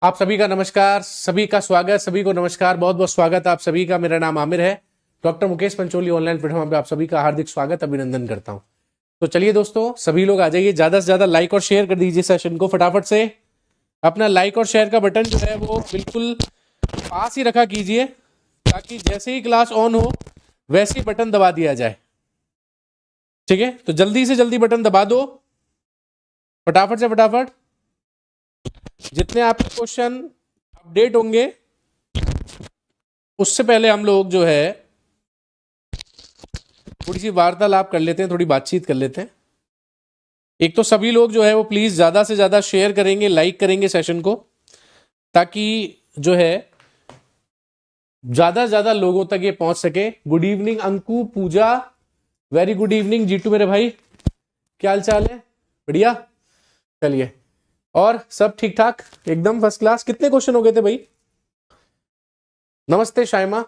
आप सभी का नमस्कार, सभी का स्वागत, सभी को नमस्कार, बहुत बहुत स्वागत आप सभी का। मेरा नाम आमिर है। Doctor Mukesh Pancholi online platform पे आप सभी का हार्दिक स्वागत, अभिनंदन करता हूं। तो चलिए दोस्तों, सभी लोग आ जाइए, ज्यादा से ज्यादा लाइक और शेयर कर दीजिए सेशन को फटाफट से। अपना लाइक और शेयर का बटन जो है वो बिल्कुल पास ही रखा कीजिए, ताकि जैसे ही क्लास ऑन हो वैसे ही बटन दबा दिया जाए। ठीक है, तो जल्दी से जल्दी बटन दबा दो, फटाफट से फटाफट। जितने आपके क्वेश्चन अपडेट होंगे उससे पहले हम लोग जो है थोड़ी सी वार्तालाप कर लेते हैं, थोड़ी बातचीत कर लेते हैं। एक तो सभी लोग जो है वो प्लीज ज्यादा से ज्यादा शेयर करेंगे, लाइक करेंगे सेशन को, ताकि जो है ज्यादा से ज्यादा लोगों तक ये पहुंच सके। गुड इवनिंग अंकु, पूजा, वेरी गुड इवनिंग जीटू मेरे भाई, क्या हाल चाल है? बढ़िया। चलिए, और सब ठीक ठाक, एकदम फर्स्ट क्लास। कितने क्वेश्चन हो गए थे भाई? नमस्ते शायमा।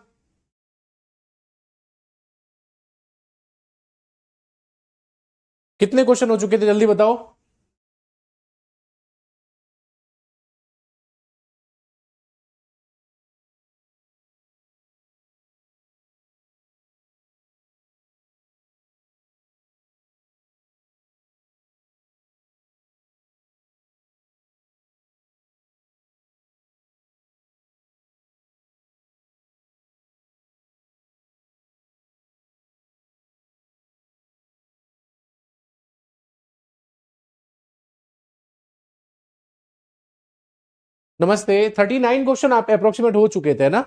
कितने क्वेश्चन हो चुके थे, जल्दी बताओ। नमस्ते। 39 क्वेश्चन आप अप्रोक्सीमेट हो चुके थे ना?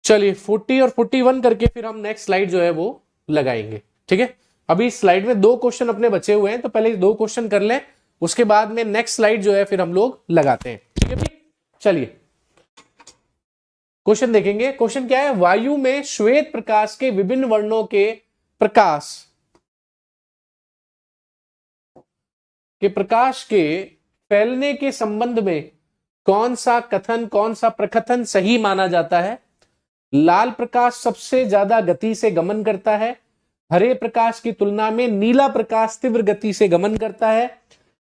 चलिए 40 और 41 करके फिर हम नेक्स्ट स्लाइड जो है वो लगाएंगे। ठीक है, अभी स्लाइड में दो क्वेश्चन अपने बचे हुए हैं, तो पहले दो क्वेश्चन कर लें, उसके बाद में नेक्स्ट स्लाइड जो है फिर हम लोग लगाते हैं। ठीक है भाई, चलिए क्वेश्चन देखेंगे। क्वेश्चन क्या है? वायु में श्वेत प्रकाश के विभिन्न वर्णों प्रकाश के फैलने के संबंध में कौन सा कथन, कौन सा प्रकथन सही माना जाता है? लाल प्रकाश सबसे ज्यादा गति से गमन करता है, हरे प्रकाश की तुलना में नीला प्रकाश तीव्र गति से गमन करता है,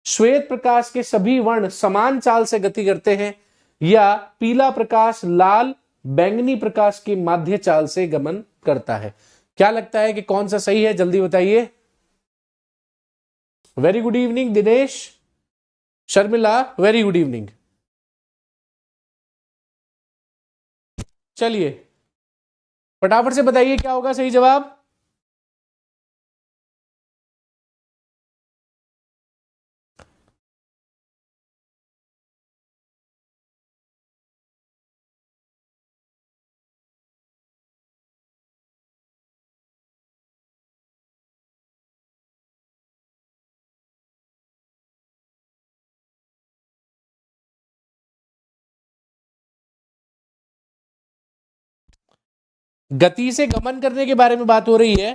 श्वेत प्रकाश के सभी वर्ण समान चाल से गति करते हैं, या पीला प्रकाश लाल बैंगनी प्रकाश की माध्य चाल से गमन करता है? क्या लगता है कि कौन सा सही है? जल्दी बताइए। Very good evening Dinesh, Sharmila, very good evening. चलिए फटाफट से बताइए क्या होगा सही जवाब। गति से गमन करने के बारे में बात हो रही है।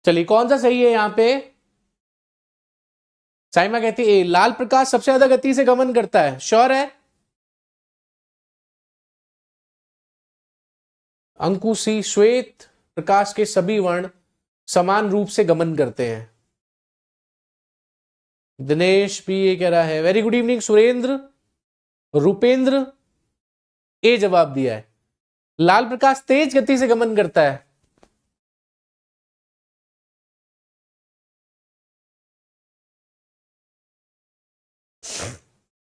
चलिए कौन सा सही है यहां पे? साइमा कहती है लाल प्रकाश सबसे ज्यादा गति से गमन करता है। श्योर है? अंकु सी, श्वेत प्रकाश के सभी वर्ण समान रूप से गमन करते हैं। दिनेश भी ये कह रहा है। Very good evening Surendra, Rupendra ए जवाब दिया है। लाल प्रकाश तेज गति से गमन करता है।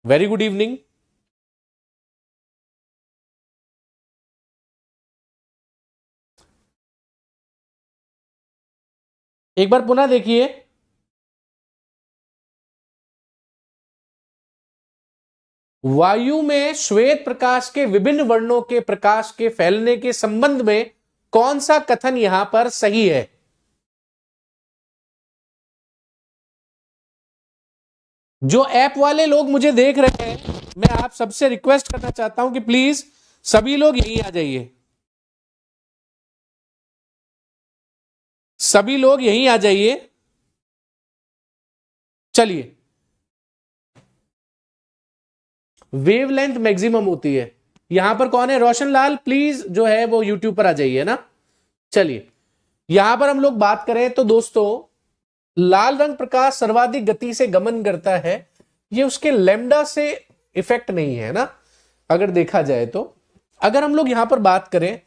Very good evening. एक बार पुनः देखिए। वायु में श्वेत प्रकाश के विभिन्न वर्णों के प्रकाश के फैलने के संबंध में कौन सा कथन यहां पर सही है? जो ऐप वाले लोग मुझे देख रहे हैं, मैं आप सबसे रिक्वेस्ट करना चाहता हूं कि प्लीज सभी लोग यहीं आ जाइए, सभी लोग यहीं आ जाइए। चलिए, वेवलेंथ मैक्सिमम होती है, यहां पर कौन है? रोशन लाल, प्लीज जो है वो यूट्यूब पर आ जाइए ना। चलिए, यहां पर हम लोग बात करें तो दोस्तों, लाल रंग प्रकाश सर्वाधिक गति से गमन करता है, ये उसके लैम्डा से इफेक्ट नहीं है ना, अगर देखा जाए तो। अगर हम लोग यहां पर बात करें,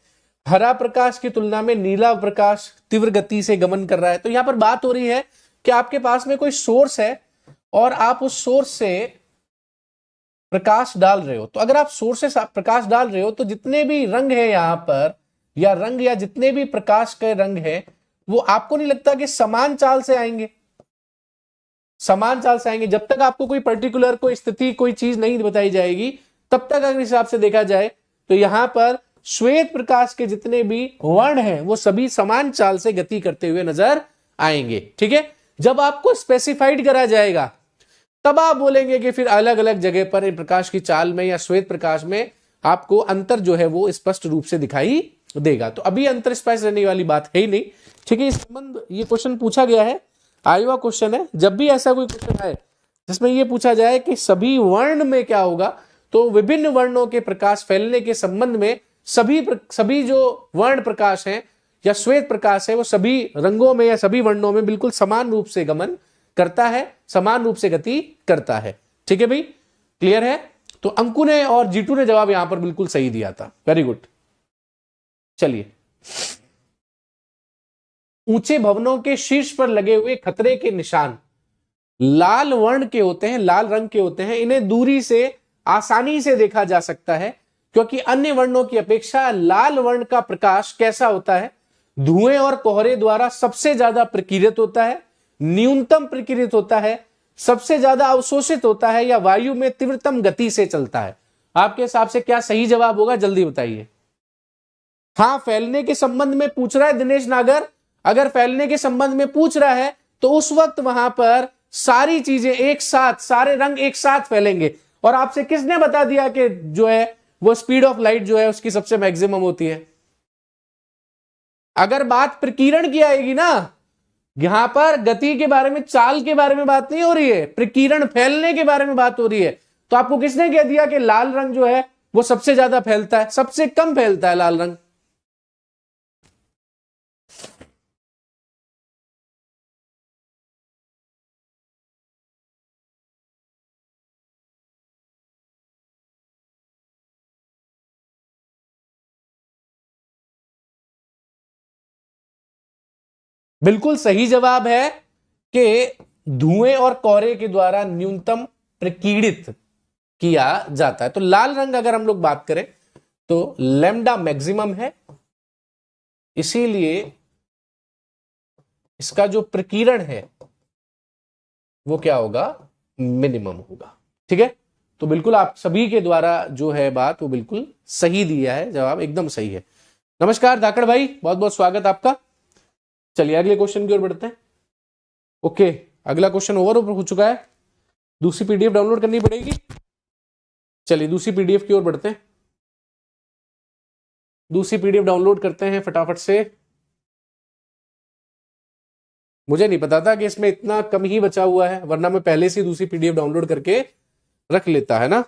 हरा प्रकाश की तुलना में नीला प्रकाश तीव्र गति से गमन कर रहा है, तो यहां पर बात हो रही है कि आपके पास में कोई सोर्स है और आप उस सोर्स से प्रकाश डाल रहे हो। तो अगर आप सोर्स से प्रकाश डाल रहे हो तो जितने भी रंग है यहां पर, या रंग या जितने भी प्रकाश के रंग है, वो आपको नहीं लगता कि समान चाल से आएंगे? समान चाल से आएंगे। जब तक आपको कोई पर्टिकुलर कोई स्थिति कोई चीज नहीं बताई जाएगी, तब तक अगर हिसाब से देखा जाए तो यहां पर श्वेत प्रकाश के जितने भी वर्ण हैं वो सभी समान चाल से गति करते हुए नजर आएंगे। ठीक है, जब आपको स्पेसिफाइड करा जाएगा तब आप बोलेंगे कि फिर अलग अलग जगह पर प्रकाश की चाल में या श्वेत प्रकाश में आपको अंतर जो है वो स्पष्ट रूप से दिखाई देगा। तो अभी अंतर स्पष्ट रहने वाली बात है ही नहीं। ठीक है, इस संबंध ये क्वेश्चन पूछा गया है, आया हुआ क्वेश्चन है। जब भी ऐसा कोई क्वेश्चन आए जिसमें यह पूछा जाए कि सभी वर्ण में क्या होगा, तो विभिन्न वर्णों के प्रकाश फैलने के संबंध में सभी जो वर्ण प्रकाश हैं या श्वेत प्रकाश है वो सभी रंगों में या सभी वर्णों में बिल्कुल समान रूप से गमन करता है, समान रूप से गति करता है। ठीक है भाई, क्लियर है? तो अंकु ने और जीटू ने जवाब यहां पर बिल्कुल सही दिया था। Very good. चलिए, ऊंचे भवनों के शीर्ष पर लगे हुए खतरे के निशान लाल वर्ण के होते हैं, लाल रंग के होते हैं। इन्हें दूरी से आसानी से देखा जा सकता है क्योंकि अन्य वर्णों की अपेक्षा लाल वर्ण का प्रकाश कैसा होता है? धुएं और कोहरे द्वारा सबसे ज्यादा प्रकीर्णित होता है, न्यूनतम प्रकीर्णित होता है, सबसे ज्यादा अवशोषित होता है, या वायु में तीव्रतम गति से चलता है। आपके हिसाब से क्या सही जवाब होगा? जल्दी बताइए। हाँ, फैलने के संबंध में पूछ रहा है दिनेश नागर। अगर फैलने के संबंध में पूछ रहा है तो उस वक्त वहां पर सारी चीजें एक साथ, सारे रंग एक साथ फैलेंगे। और आपसे किसने बता दिया कि जो है वो स्पीड ऑफ लाइट जो है उसकी सबसे मैक्सिमम होती है? अगर बात प्रकीर्णन की आएगी ना, यहां पर गति के बारे में, चाल के बारे में बात नहीं हो रही है, प्रकीर्णन फैलने के बारे में बात हो रही है। तो आपको किसने कह दिया कि लाल रंग जो है वो सबसे ज्यादा फैलता है? सबसे कम फैलता है लाल रंग। बिल्कुल सही जवाब है कि धुएं और कोहरे के द्वारा न्यूनतम प्रकीर्णित किया जाता है। तो लाल रंग अगर हम लोग बात करें तो लैम्डा मैक्सिमम है, इसीलिए इसका जो प्रकीर्णन है वो क्या होगा? मिनिमम होगा। ठीक है, तो बिल्कुल आप सभी के द्वारा जो है बात वो बिल्कुल सही दिया है, जवाब एकदम सही है। नमस्कार धाकड़ भाई, बहुत बहुत स्वागत आपका। चलिए अगले क्वेश्चन की ओर बढ़ते हैं। ओके, अगला क्वेश्चन ओवर हो चुका है, दूसरी पीडीएफ डाउनलोड करनी पड़ेगी। चलिए दूसरी पीडीएफ की ओर बढ़ते हैं, दूसरी पीडीएफ डाउनलोड करते हैं फटाफट से। मुझे नहीं पता था कि इसमें इतना कम ही बचा हुआ है, वरना मैं पहले से दूसरी पीडीएफ डाउनलोड करके रख लेता है ना।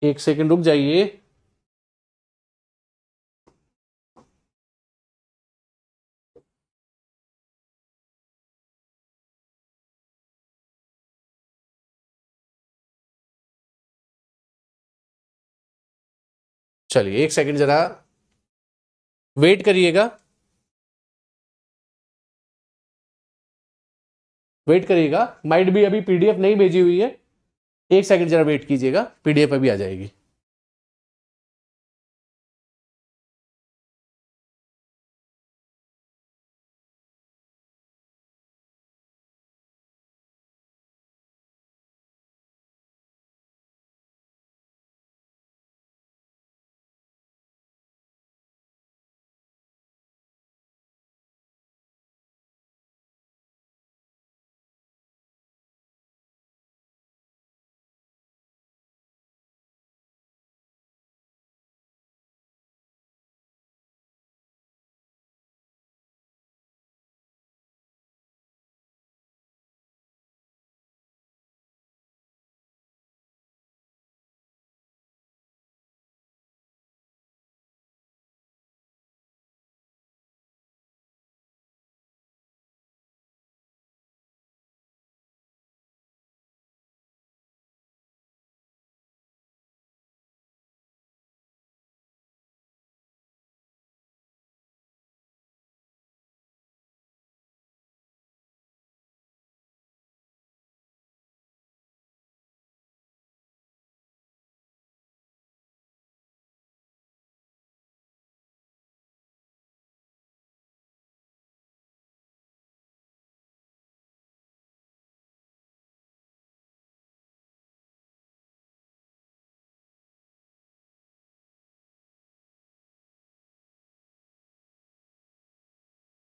एक सेकंड रुक जाइए। चलिए एक सेकंड जरा वेट करिएगा, वेट करिएगा, माइट भी अभी पीडीएफ नहीं भेजी हुई है। एक सेकंड जरा वेट कीजिएगा, पीडीएफ अभी आ जाएगी।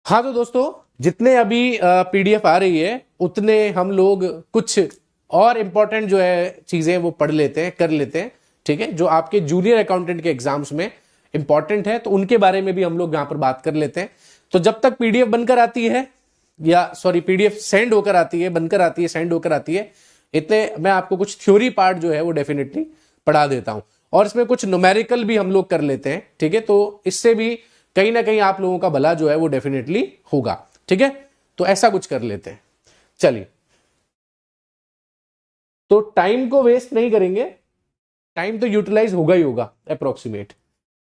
हाँ तो दोस्तों, जितने अभी पीडीएफ आ रही है उतने हम लोग कुछ और इंपॉर्टेंट जो है चीजें वो पढ़ लेते हैं, कर लेते हैं। ठीक है, जो आपके जूनियर अकाउंटेंट के एग्जाम्स में इंपॉर्टेंट है तो उनके बारे में भी हम लोग यहां पर बात कर लेते हैं। तो जब तक पीडीएफ बनकर आती है, या सॉरी पीडीएफ सेंड होकर आती है, बनकर आती है, सेंड होकर आती है, इतने मैं आपको कुछ थ्योरी पार्ट जो है वो डेफिनेटली पढ़ा देता हूं, और इसमें कुछ न्यूमेरिकल भी हम लोग कर लेते हैं। ठीक है, तो इससे भी कहीं ना कहीं आप लोगों का भला जो है वो डेफिनेटली होगा। ठीक है, तो ऐसा कुछ कर लेते हैं। चलिए, तो टाइम को वेस्ट नहीं करेंगे, टाइम तो यूटिलाइज होगा ही होगा अप्रोक्सीमेट।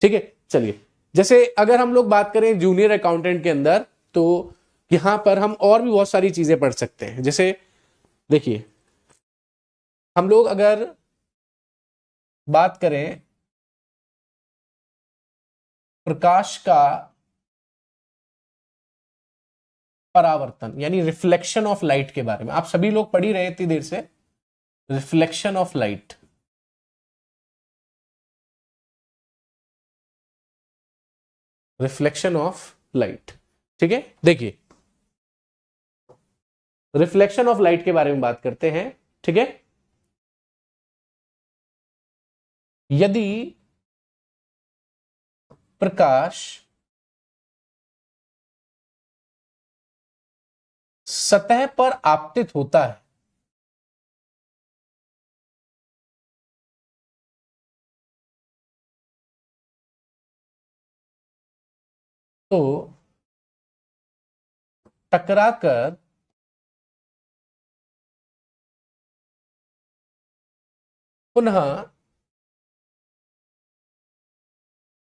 ठीक है, चलिए, जैसे अगर हम लोग बात करें जूनियर अकाउंटेंट के अंदर, तो यहां पर हम और भी बहुत सारी चीजें पढ़ सकते हैं। जैसे देखिए, हम लोग अगर बात करें प्रकाश का परावर्तन यानी रिफ्लेक्शन ऑफ लाइट के बारे में, आप सभी लोग पढ़ ही रहे इतनी देर से, reflection of light. Reflection of light, ठीक है, देखिए रिफ्लेक्शन ऑफ लाइट के बारे में बात करते हैं। ठीक है, यदि प्रकाश सतह पर आपतित होता है तो टकराकर पुनः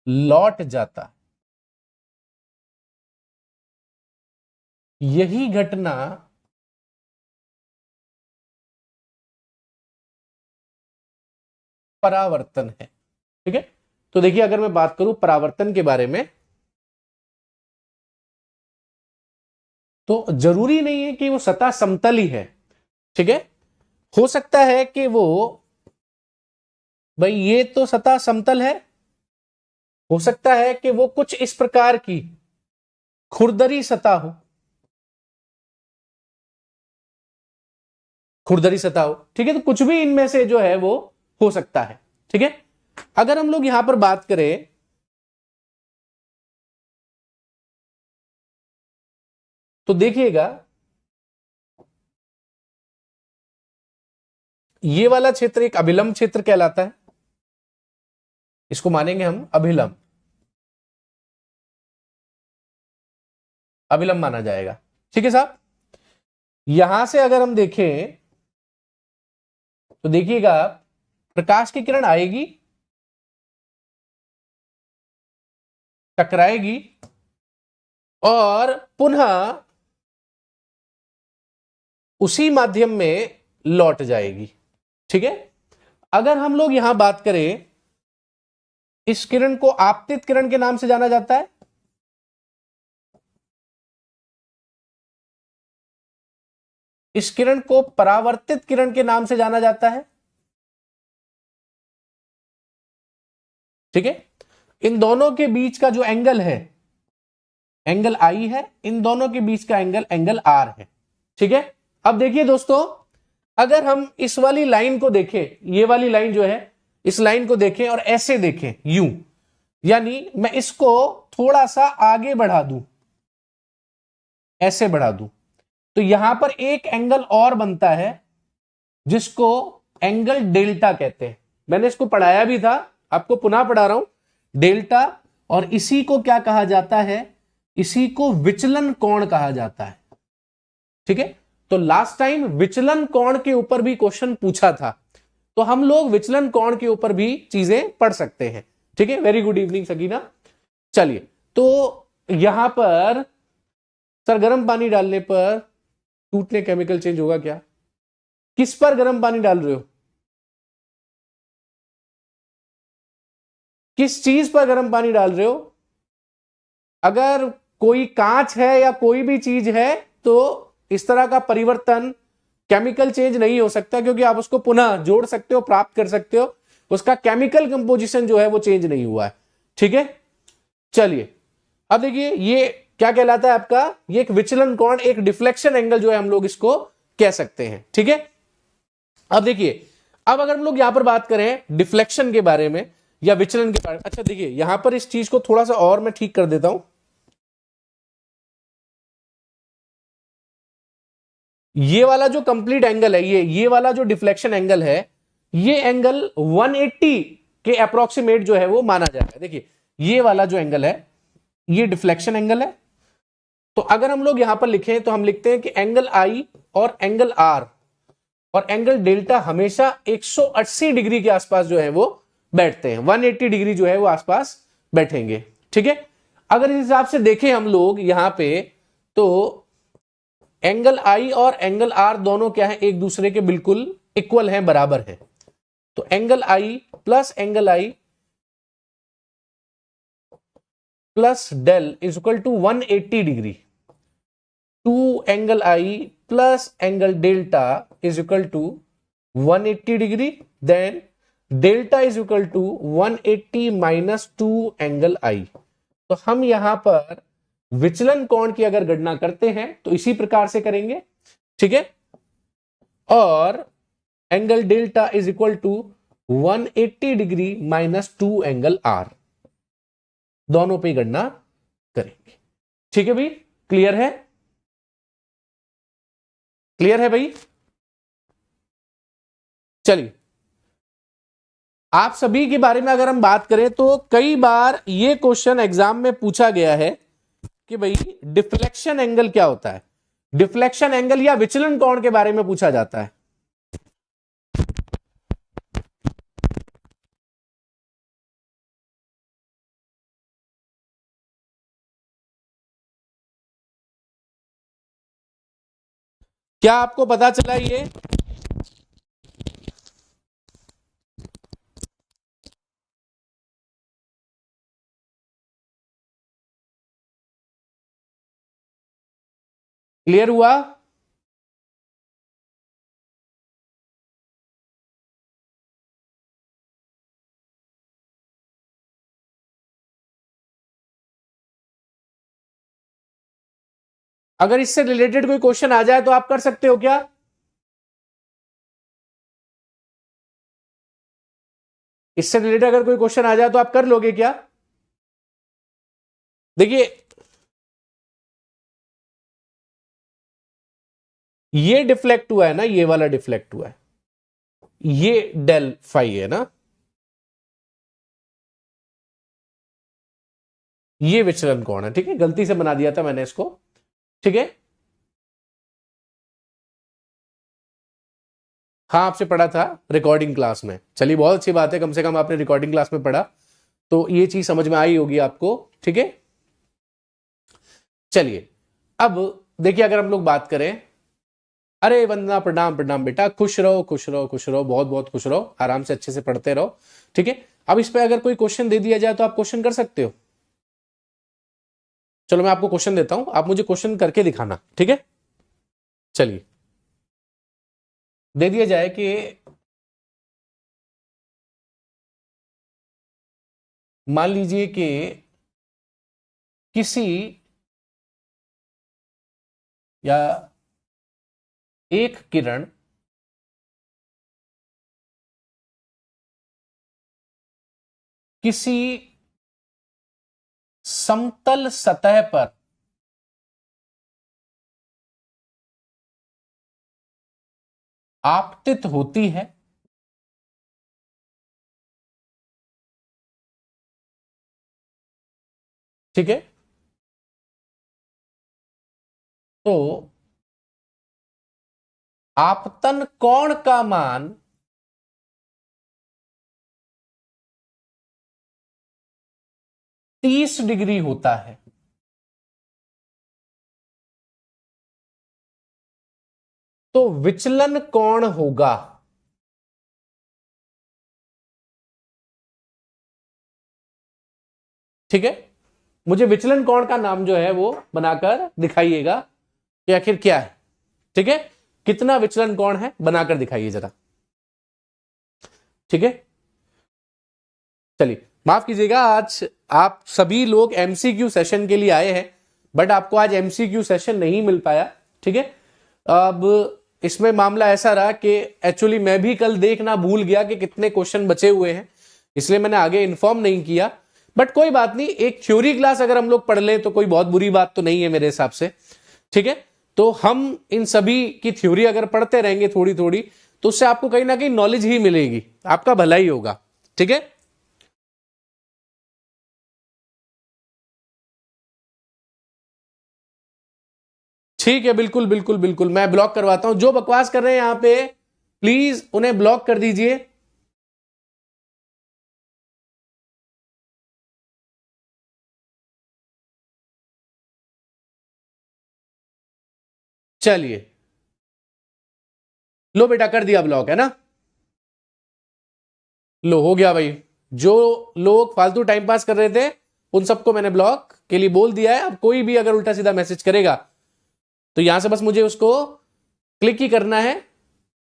लौट जाता, यही घटना परावर्तन है। ठीक है, तो देखिए अगर मैं बात करूं परावर्तन के बारे में, तो जरूरी नहीं है कि वो सतह समतल ही है। ठीक है, हो सकता है कि वो, भाई ये तो सतह समतल है, हो सकता है कि वो कुछ इस प्रकार की खुरदरी सतह हो, खुरदरी सतह हो। ठीक है, तो कुछ भी इनमें से जो है वो हो सकता है। ठीक है, अगर हम लोग यहां पर बात करें तो देखिएगा ये वाला क्षेत्र एक अभिलंब क्षेत्र कहलाता है, इसको मानेंगे हम अभिलंब, अभिलंब माना जाएगा। ठीक है साहब, यहां से अगर हम देखें तो देखिएगा प्रकाश की किरण आएगी, टकराएगी और पुनः उसी माध्यम में लौट जाएगी। ठीक है, अगर हम लोग यहां बात करें, इस किरण को आपतित किरण के नाम से जाना जाता है, इस किरण को परावर्तित किरण के नाम से जाना जाता है। ठीक है, इन दोनों के बीच का जो एंगल है, एंगल आई है, इन दोनों के बीच का एंगल एंगल आर है। ठीक है, अब देखिए दोस्तों, अगर हम इस वाली लाइन को देखें, ये वाली लाइन जो है, इस लाइन को देखें और ऐसे देखें यूं, यानी मैं इसको थोड़ा सा आगे बढ़ा दूं, ऐसे बढ़ा दूं, तो यहां पर एक एंगल और बनता है जिसको एंगल डेल्टा कहते हैं। मैंने इसको पढ़ाया भी था, आपको पुनः पढ़ा रहा हूं, डेल्टा। और इसी को क्या कहा जाता है, इसी को विचलन कोण कहा जाता है। ठीक है, तो लास्ट टाइम विचलन कोण के ऊपर भी क्वेश्चन पूछा था, तो हम लोग विचलन कोण के ऊपर भी चीजें पढ़ सकते हैं। ठीक है, वेरी गुड इवनिंग सकीना। चलिए, तो यहां पर सर गर्म पानी डालने पर टूटने केमिकल चेंज होगा क्या? किस पर गर्म पानी डाल रहे हो, किस चीज पर गर्म पानी डाल रहे हो? अगर कोई कांच है या कोई भी चीज है तो इस तरह का परिवर्तन, केमिकल चेंज नहीं हो सकता, क्योंकि आप उसको पुनः जोड़ सकते हो, प्राप्त कर सकते हो, उसका केमिकल कंपोजिशन जो है वो चेंज नहीं हुआ है। ठीक है, चलिए अब देखिए, ये क्या कहलाता है आपका, ये एक विचलन कोण, एक डिफ्लेक्शन एंगल जो है हम लोग इसको कह सकते हैं। ठीक है, अब देखिए, अब अगर हम लोग यहां पर बात करें डिफ्लेक्शन के बारे में या विचलन के बारे में, अच्छा देखिए यहां पर इस चीज को थोड़ा सा और मैं ठीक कर देता हूं। ये वाला जो कंप्लीट एंगल है, ये वाला जो डिफ्लेक्शन एंगल है, ये एंगल 180 के अप्रोक्सीमेट जो है वो माना जाएगा। देखिए ये वाला जो एंगल है ये डिफ्लेक्शन एंगल है। तो अगर हम लोग यहां पर लिखें तो हम लिखते हैं कि एंगल आई और एंगल आर और एंगल डेल्टा हमेशा 180 डिग्री के आसपास जो है वो बैठते हैं, 180 डिग्री जो है वो आसपास बैठेंगे। ठीक है, अगर इस हिसाब से देखें हम लोग यहां पे, तो एंगल आई और एंगल आर दोनों क्या है, एक दूसरे के बिल्कुल इक्वल हैं, बराबर हैं। तो angle I plus del is equal to 180 degree, two angle I plus angle delta is equal to 180 degree, then delta is equal to 180 minus 2 angle I. तो हम यहां पर विचलन कोण की अगर गणना करते हैं तो इसी प्रकार से करेंगे। ठीक है, और angle delta is equal to 180 degree minus 2 angle r, दोनों पे गणना करेंगे। ठीक है भाई, क्लियर है? क्लियर है भाई? चलिए, आप सभी के बारे में अगर हम बात करें तो कई बार ये क्वेश्चन एग्जाम में पूछा गया है कि भाई डिफ्लेक्शन एंगल क्या होता है, डिफ्लेक्शन एंगल या विचलन कोण के बारे में पूछा जाता है। क्या आपको पता चला ये? क्लियर हुआ? अगर इससे रिलेटेड कोई क्वेश्चन आ जाए तो आप कर सकते हो क्या? इससे रिलेटेड अगर कोई क्वेश्चन आ जाए तो आप कर लोगे क्या? देखिए ये डिफ्लेक्ट हुआ है ना, ये वाला डिफ्लेक्ट हुआ है, ये डेल फाई है ना, ये विचलन कोण है। ठीक है, गलती से बना दिया था मैंने इसको। ठीक है, हाँ आपसे पढ़ा था रिकॉर्डिंग क्लास में। चलिए बहुत अच्छी बात है, कम से कम आपने रिकॉर्डिंग क्लास में पढ़ा तो ये चीज समझ में आई होगी आपको। ठीक है, चलिए अब देखिए, अगर हम लोग बात करें, अरे वंदना प्रणाम प्रणाम बेटा, खुश रहो खुश रहो खुश रहो, बहुत बहुत खुश रहो, आराम से अच्छे से पढ़ते रहो। ठीक है, अब इस पे अगर कोई क्वेश्चन दे दिया जाए तो आप क्वेश्चन कर सकते हो। चलो मैं आपको क्वेश्चन देता हूं, आप मुझे क्वेश्चन करके दिखाना। ठीक है, चलिए दे दिया जाए कि मान लीजिए कि किसी या एक किरण किसी समतल सतह पर आपतित होती है ठीक है, तो आपतन कोण का मान 30 डिग्री होता है। तो विचलन कोण होगा, ठीक है, मुझे विचलन कोण का नाम जो है वो बनाकर दिखाइएगा कि आखिर क्या है। ठीक है, कितना विचलन कोण है बनाकर दिखाइए जरा। ठीक है, चलिए माफ कीजिएगा, आज आप सभी लोग एमसीक्यू सेशन के लिए आए हैं बट आपको आज एमसीक्यू सेशन नहीं मिल पाया, ठीक है। अब इसमें मामला ऐसा रहा कि एक्चुअली मैं भी कल देखना भूल गया कि कितने क्वेश्चन बचे हुए हैं, इसलिए मैंने आगे इन्फॉर्म नहीं किया। बट कोई बात नहीं, एक थ्योरी क्लास अगर हम लोग पढ़ लें तो कोई बहुत बुरी बात तो नहीं है मेरे हिसाब से, ठीक है। तो हम इन सभी की थ्योरी अगर पढ़ते रहेंगे थोड़ी थोड़ी, तो उससे आपको कहीं ना कहीं नॉलेज ही मिलेगी, आपका भला ही होगा, ठीक है। ठीक है, बिल्कुल बिल्कुल बिल्कुल, मैं ब्लॉक करवाता हूं। जो बकवास कर रहे हैं यहां पे प्लीज उन्हें ब्लॉक कर दीजिए। चलिए, लो बेटा, कर दिया ब्लॉक, है ना। लो, हो गया भाई। जो लोग फालतू टाइम पास कर रहे थे उन सबको मैंने ब्लॉक के लिए बोल दिया है। अब कोई भी अगर उल्टा सीधा मैसेज करेगा तो यहां से बस मुझे उसको क्लिक ही करना है,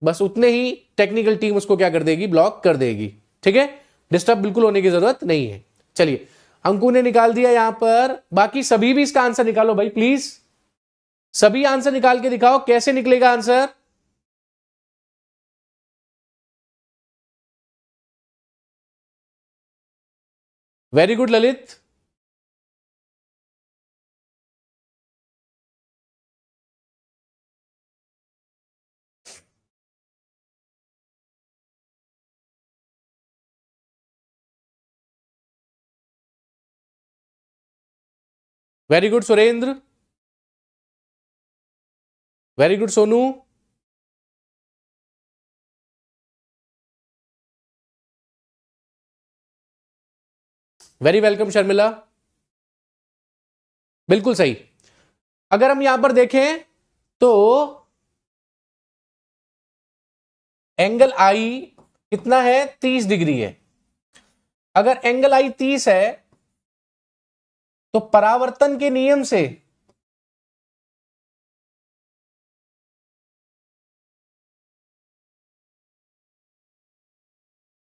बस उतने ही टेक्निकल टीम उसको क्या कर देगी, ब्लॉक कर देगी, ठीक है। डिस्टर्ब बिल्कुल होने की जरूरत नहीं है। चलिए, अंकु ने निकाल दिया यहां पर, बाकी सभी भी इसका आंसर निकालो भाई प्लीज। सभी आंसर निकाल के दिखाओ, कैसे निकलेगा answer. Very good Lalit. Very good Surendra. Very good Sonu. Very welcome Sharmila. बिल्कुल सही। अगर हम यहां पर देखें तो एंगल आई कितना है, 30 डिग्री है। अगर एंगल आई 30 है तो परावर्तन के नियम से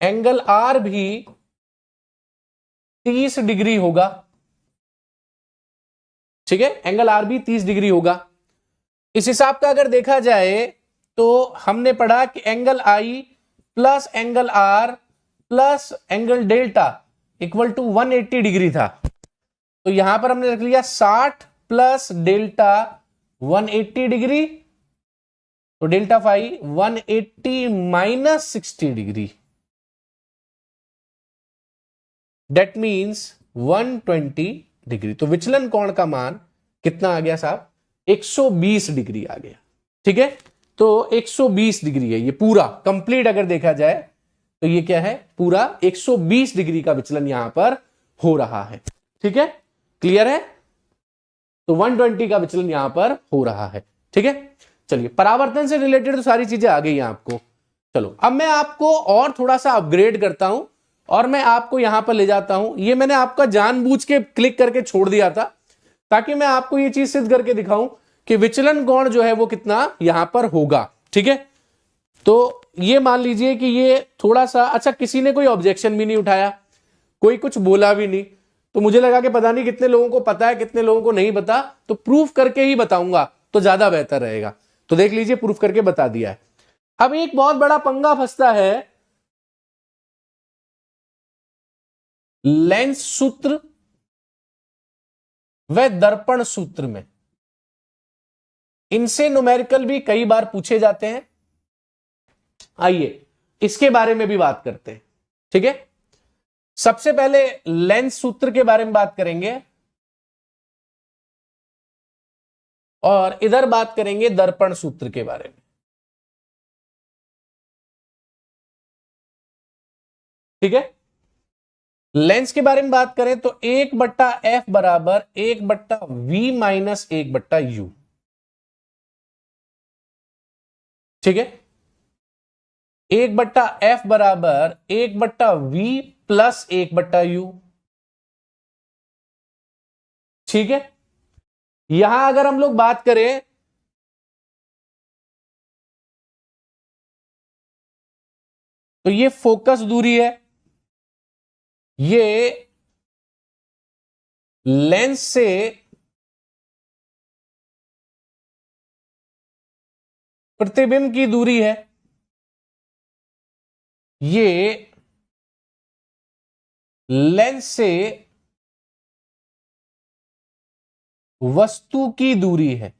एंगल आर भी 30 डिग्री होगा, ठीक है। एंगल आर भी 30 डिग्री होगा। इस हिसाब का अगर देखा जाए तो हमने पढ़ा कि angle I plus angle r plus angle delta equal to 180 degree था। तो यहां पर हमने रख लिया 60 प्लस डेल्टा 180 डिग्री, तो delta phi 180 minus 60 degree, that means 120 degree. तो विचलन कोण का मान कितना आ गया साहब, 120 डिग्री आ गया, ठीक है। तो 120 डिग्री है ये पूरा कंप्लीट, अगर देखा जाए तो ये क्या है, पूरा 120 डिग्री का विचलन यहां पर हो रहा है, ठीक है। क्लियर है। तो 120 का विचलन यहां पर हो रहा है, ठीक है। चलिए, परावर्तन से रिलेटेड तो सारी चीजें आ गई हैं आपको। चलो, अब मैं आपको और थोड़ा सा अपग्रेड करता हूं और मैं आपको यहां पर ले जाता हूं। ये मैंने आपका जानबूझ के क्लिक करके छोड़ दिया था ताकि मैं आपको ये चीज सिद्ध करके दिखाऊं कि विचलन कोण जो है वो कितना यहां पर होगा, ठीक है। तो ये मान लीजिए कि ये थोड़ा सा, अच्छा किसी ने कोई ऑब्जेक्शन भी नहीं उठाया, कोई कुछ बोला भी नहीं, तो मुझे लगा कि पता नहीं कितने लोगों को पता है कितने लोगों को नहीं पता, तो प्रूफ करके ही बताऊंगा तो ज्यादा बेहतर रहेगा। तो देख लीजिए, प्रूफ करके बता दिया है। अब एक बहुत बड़ा पंगा फंसता है लेंस सूत्र व दर्पण सूत्र में। इनसे न्यूमेरिकल भी कई बार पूछे जाते हैं। आइए इसके बारे में भी बात करते हैं, ठीक है। सबसे पहले लेंस सूत्र के बारे में बात करेंगे और इधर बात करेंगे दर्पण सूत्र के बारे में, ठीक है। लेंस के बारे में बात करें तो 1/f बराबर 1/v माइनस 1/u, ठीक है। 1/f बराबर 1/v प्लस 1/u, ठीक है। यहां अगर हम लोग बात करें तो ये फोकस दूरी है, ये लेंस से प्रतिबिंब की दूरी है, ये लेंस से वस्तु की दूरी है।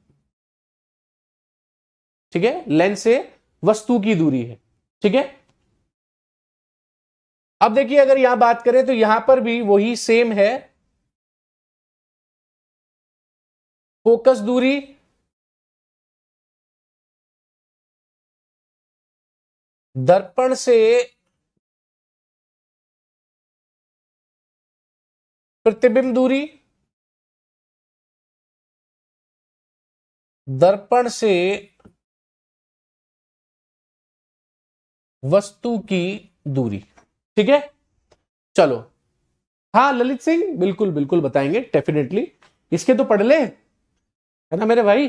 ठीक है, लेंस से वस्तु की दूरी है। ठीक है, अब देखिए अगर यहां बात करें तो यहां पर भी वही सेम है, फोकस दूरी दर्पण से प्रतिबिंब दूरी, दर्पण से वस्तु की दूरी। ठीक है, चलो। हाँ ललित सिंह, बिल्कुल बिल्कुल बताएंगे, डेफिनेटली। इसके तो पढ़ ले, है ना मेरे भाई।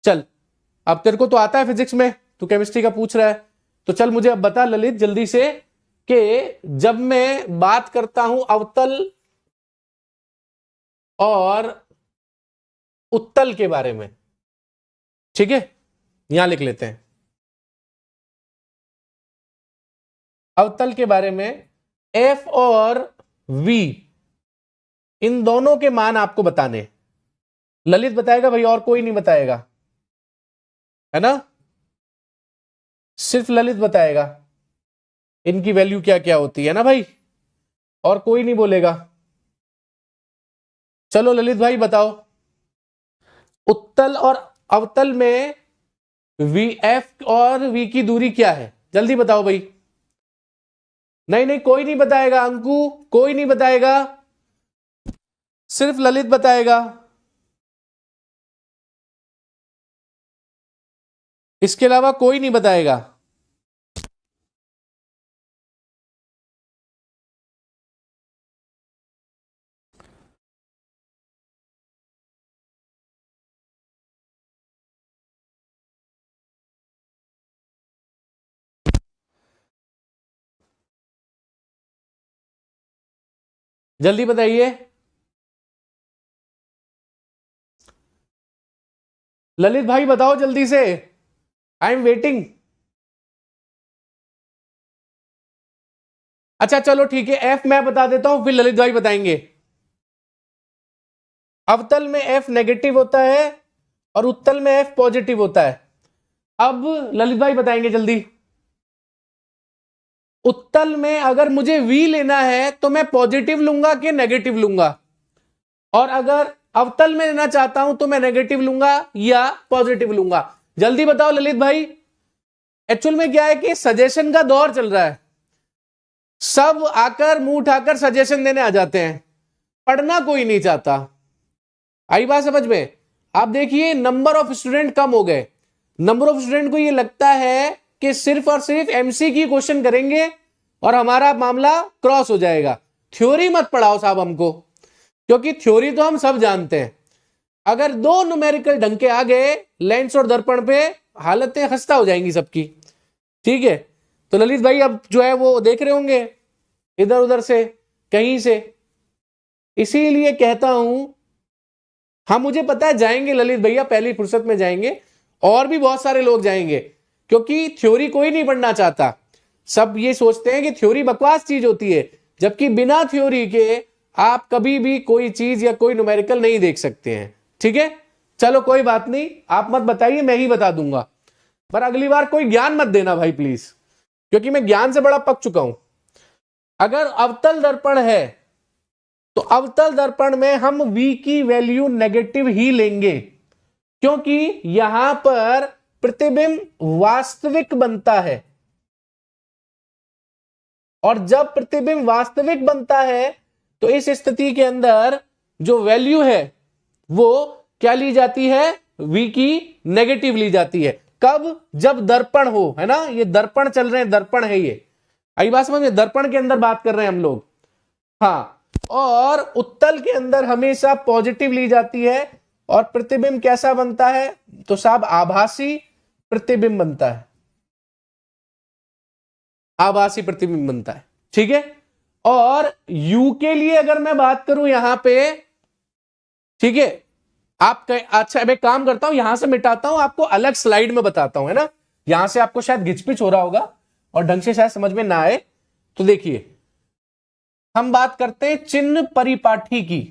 चल, अब तेरे को तो आता है फिजिक्स में, तू केमिस्ट्री का पूछ रहा है, तो चल मुझे अब बता ललित जल्दी से कि जब मैं बात करता हूं अवतल और उत्तल के बारे में, ठीक है, यहां लिख लेते हैं अवतल के बारे में, F और V इन दोनों के मान आपको बताने। ललित बताएगा भाई, और कोई नहीं बताएगा, है ना, सिर्फ ललित बताएगा इनकी वैल्यू क्या क्या होती है ना भाई, और कोई नहीं बोलेगा। चलो ललित भाई बताओ, उत्तल और अवतल में VF और V की दूरी क्या है, जल्दी बताओ भाई। नहीं नहीं, कोई नहीं बताएगा अंकु, कोई नहीं बताएगा, सिर्फ ललित बताएगा। इसके अलावा कोई नहीं बताएगा। जल्दी बताइए ललित भाई, बताओ जल्दी से, आई एम वेटिंग। अच्छा चलो ठीक है, एफ मैं बता देता हूं, फिर ललित भाई बताएंगे। अवतल में एफ नेगेटिव होता है और उत्तल में एफ पॉजिटिव होता है। अब ललित भाई बताएंगे जल्दी। उत्तल में अगर मुझे वी लेना है तो मैं पॉजिटिव लूंगा कि नेगेटिव लूंगा, और अगर अवतल में लेना चाहता हूं तो मैं नेगेटिव लूंगा या पॉजिटिव लूंगा, जल्दी बताओ ललित भाई। एक्चुअल में क्या है कि सजेशन का दौर चल रहा है, सब आकर मुंह उठाकर सजेशन देने आ जाते हैं, पढ़ना कोई नहीं चाहता। आई बात समझ में। आप देखिए नंबर ऑफ स्टूडेंट कम हो गए, नंबर ऑफ स्टूडेंट को ये लगता है कि सिर्फ और सिर्फ एमसी की क्वेश्चन करेंगे और हमारा मामला क्रॉस हो जाएगा। थ्योरी मत पढ़ाओ साहब हमको, क्योंकि थ्योरी तो हम सब जानते हैं, अगर दो न्यूमेरिकल ढंग के आ गए लेंस और दर्पण पे, हालतें खस्ता हो जाएंगी सबकी। ठीक है, तो ललित भाई अब जो है वो देख रहे होंगे इधर उधर से कहीं से, इसीलिए कहता हूं, हाँ मुझे पता है जाएंगे ललित भैया, पहली फुर्सत में जाएंगे, और भी बहुत सारे लोग जाएंगे, क्योंकि थ्योरी कोई नहीं पढ़ना चाहता। सब ये सोचते हैं कि थ्योरी बकवास चीज होती है, जबकि बिना थ्योरी के आप कभी भी कोई चीज या कोई न्यूमेरिकल नहीं देख सकते हैं। ठीक है, चलो कोई बात नहीं, आप मत बताइए, मैं ही बता दूंगा, पर अगली बार कोई ज्ञान मत देना भाई प्लीज, क्योंकि मैं ज्ञान से बड़ा पक चुका हूं। अगर अवतल दर्पण है तो अवतल दर्पण में हम V की वैल्यू नेगेटिव ही लेंगे, क्योंकि यहां पर प्रतिबिंब वास्तविक बनता है, और जब प्रतिबिंब वास्तविक बनता है तो इस स्थिति के अंदर जो वैल्यू है वो क्या ली जाती है, V की नेगेटिव ली जाती है। कब, जब दर्पण हो, है ना, ये दर्पण चल रहे हैं, दर्पण है ये, आई बात समझ में, दर्पण के अंदर बात कर रहे हैं हम लोग। हाँ, और उत्तल के अंदर हमेशा पॉजिटिव ली जाती है, और प्रतिबिंब कैसा बनता है, तो साहब आभासी प्रतिबिंब बनता है, आभासी प्रतिबिंब बनता है। ठीक है, और U के लिए अगर मैं बात करूं यहां पे, ठीक है, अच्छा, मैं काम करता हूं, यहां से मिटाता हूं, आपको अलग स्लाइड में बताता हूं, है ना। यहां से आपको शायद घिचपिच हो रहा होगा और ढंग से शायद समझ में ना आए। तो देखिए, हम बात करते हैं चिन्ह परिपाठी की।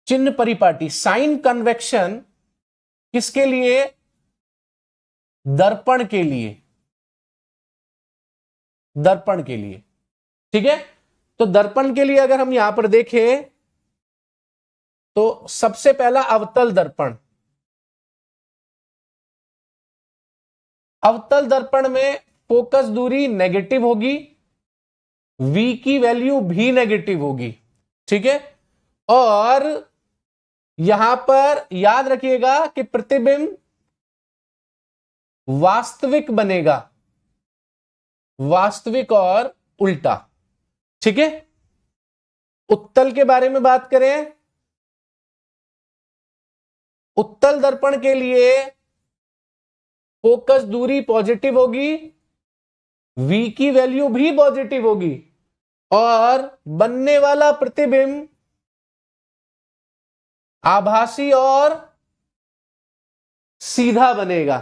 चिन्ह परिपाटी, साइन कन्वेक्शन किसके लिए? दर्पण के लिए, दर्पण के लिए। ठीक है, तो दर्पण के लिए अगर हम यहां पर देखें तो सबसे पहला अवतल दर्पण। अवतल दर्पण में फोकस दूरी नेगेटिव होगी, v की वैल्यू भी नेगेटिव होगी। ठीक है, और यहां पर याद रखिएगा कि प्रतिबिंब वास्तविक बनेगा, वास्तविक और उल्टा। ठीक है, उत्तल के बारे में बात करें, उत्तल दर्पण के लिए फोकस दूरी पॉजिटिव होगी, v की वैल्यू भी पॉजिटिव होगी, और बनने वाला प्रतिबिंब आभासी और सीधा बनेगा।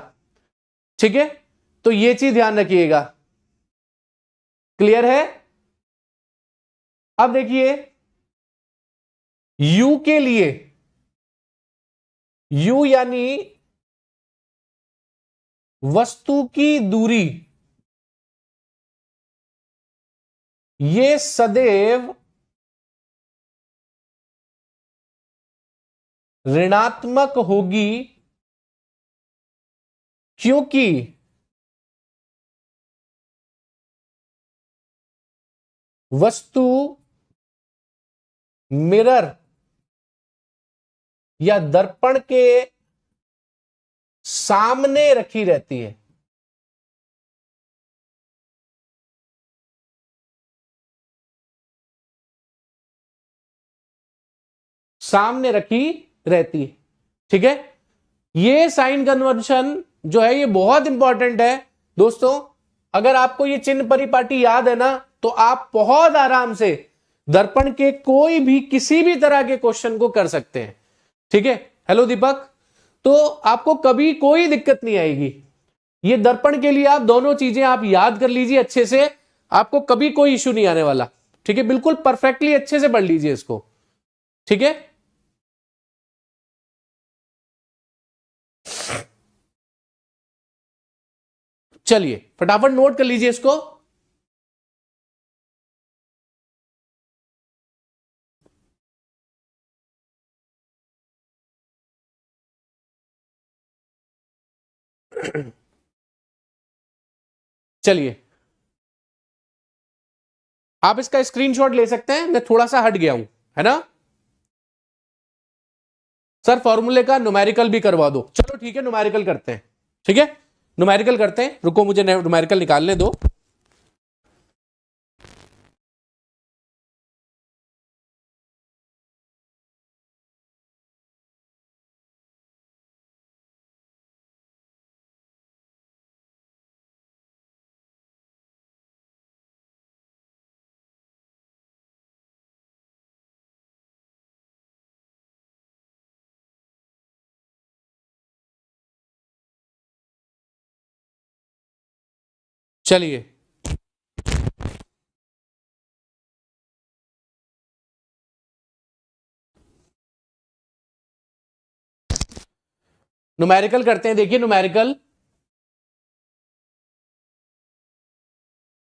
ठीक है, तो यह चीज ध्यान रखिएगा। क्लियर है? अब देखिए, u के लिए, u यानी वस्तु की दूरी, ये सदैव ऋणात्मक होगी, क्योंकि वस्तु मिरर या दर्पण के सामने रखी रहती है। सामने रखी रहती है। ठीक है, ये साइन कन्वर्शन जो है ये बहुत इंपॉर्टेंट है दोस्तों। अगर आपको ये चिन्ह परिपाटी याद है ना, तो आप बहुत आराम से दर्पण के कोई भी किसी भी तरह के क्वेश्चन को कर सकते हैं। ठीक है, हेलो दीपक, तो आपको कभी कोई दिक्कत नहीं आएगी। ये दर्पण के लिए आप दोनों चीजें आप याद कर लीजिए अच्छे से, आपको कभी कोई इश्यू नहीं आने वाला। ठीक है, बिल्कुल परफेक्टली अच्छे से पढ़ लीजिए इसको। ठीक है, चलिए फटाफट नोट कर लीजिए इसको। चलिए, आप इसका स्क्रीनशॉट ले सकते हैं, मैं थोड़ा सा हट गया हूं, है ना। सर फॉर्मूले का न्यूमेरिकल भी करवा दो। चलो ठीक है, न्यूमेरिकल करते हैं। ठीक है, न्यूमेरिकल करते हैं, रुको मुझे न्यूमेरिकल निकालने दो। चलिए, न्यूमेरिकल करते हैं। देखिए न्यूमेरिकल,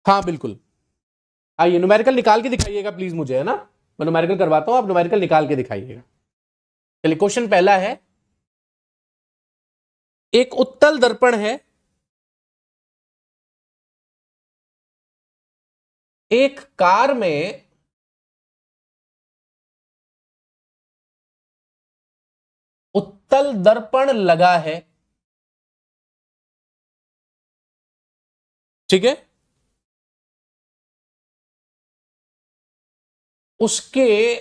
हाँ बिल्कुल, आइए न्यूमेरिकल निकाल के दिखाइएगा प्लीज मुझे, है ना। मैं न्यूमेरिकल करवाता हूं, आप न्यूमेरिकल निकाल के दिखाइएगा। चलिए, क्वेश्चन पहला है, एक उत्तल दर्पण है, एक कार में उत्तल दर्पण लगा है। ठीक है, उसके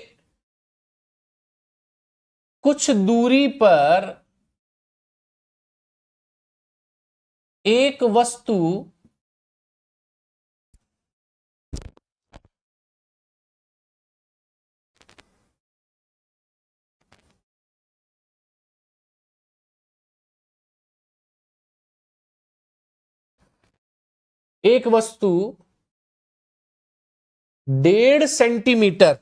कुछ दूरी पर एक वस्तु एक वस्तु 1.5 सेंटीमीटर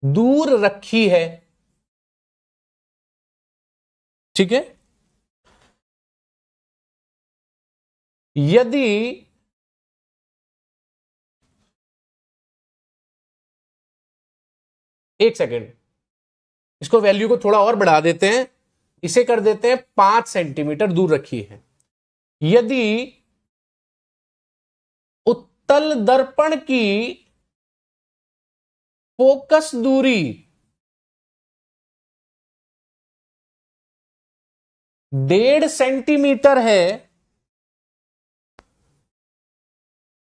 दूर रखी है, ठीक है, यदि एक सेकेंड, इसको वैल्यू को थोड़ा और बढ़ा देते हैं, इसे कर देते हैं 5 सेंटीमीटर दूर रखी है। यदि उत्तल दर्पण की फोकस दूरी 1.5 सेंटीमीटर है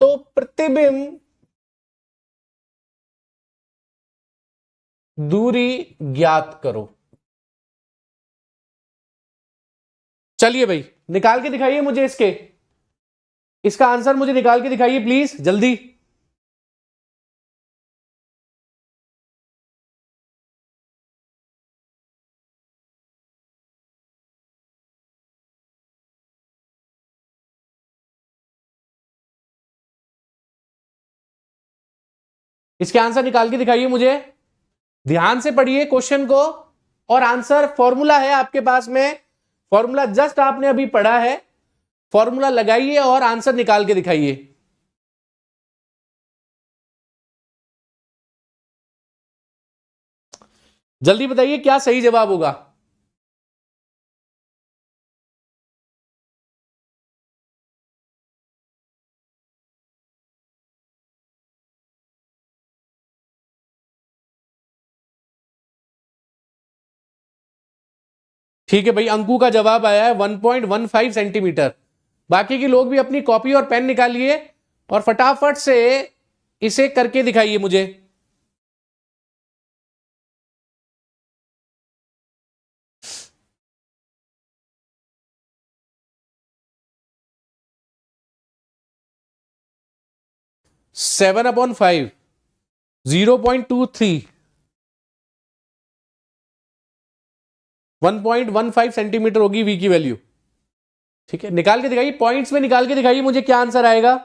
तो प्रतिबिंब दूरी ज्ञात करो। चलिए भाई निकाल के दिखाइए मुझे इसका आंसर मुझे निकाल के दिखाइए प्लीज जल्दी। इसके आंसर निकाल के दिखाइए मुझे, ध्यान से पढ़िए क्वेश्चन को, और आंसर फॉर्मूला है आपके पास में, फॉर्मूला जस्ट आपने अभी पढ़ा है, फॉर्मूला लगाइए और आंसर निकाल के दिखाइए। जल्दी बताइए क्या सही जवाब होगा। ठीक है भाई, अंकु का जवाब आया है 1.15 सेंटीमीटर। बाकी के लोग भी अपनी कॉपी और पेन निकालिए और फटाफट से इसे करके दिखाइए मुझे। सेवन अपॉन 5 0.23 1.15 सेंटीमीटर होगी वी की वैल्यू। ठीक है, निकाल के दिखाइए, पॉइंट्स में निकाल के दिखाइए मुझे क्या आंसर आएगा।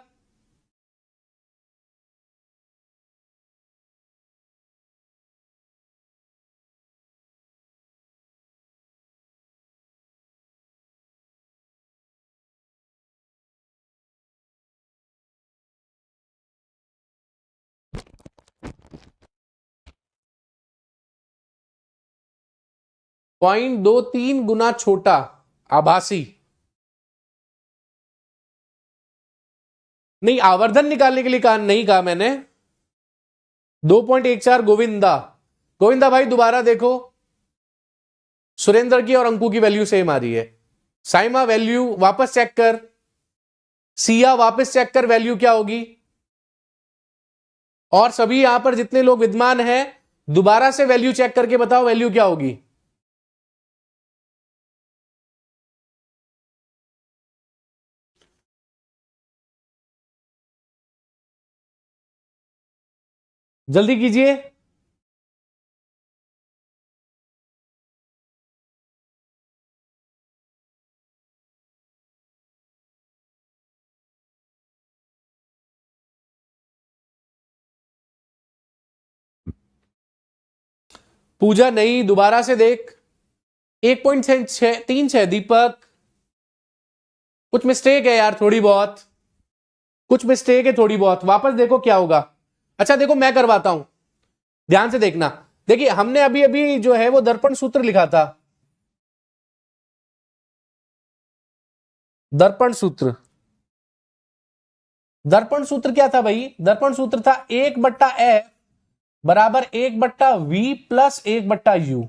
पॉइंट 23 गुना छोटा आभासी, नहीं आवर्धन निकालने के लिए कहा नहीं कहा मैंने। 2.14 गोविंदा, गोविंदा भाई दोबारा देखो, सुरेंद्र की और अंकु की वैल्यू सेम आ रही है। साइमा वैल्यू वापस चेक कर, सिया वापस चेक कर वैल्यू क्या होगी, और सभी यहां पर जितने लोग विद्यमान हैं दोबारा से वैल्यू चेक करके बताओ वैल्यू क्या होगी। जल्दी कीजिए। पूजा नहीं, दोबारा से देख। 1.36 दीपक, कुछ मिस्टेक है यार, थोड़ी बहुत कुछ मिस्टेक है, थोड़ी बहुत वापस देखो क्या होगा। अच्छा देखो मैं करवाता हूं, ध्यान से देखना। देखिए हमने अभी अभी जो है वो दर्पण सूत्र लिखा था, दर्पण सूत्र। दर्पण सूत्र क्या था भाई, दर्पण सूत्र था 1/f बराबर 1/v प्लस 1/u।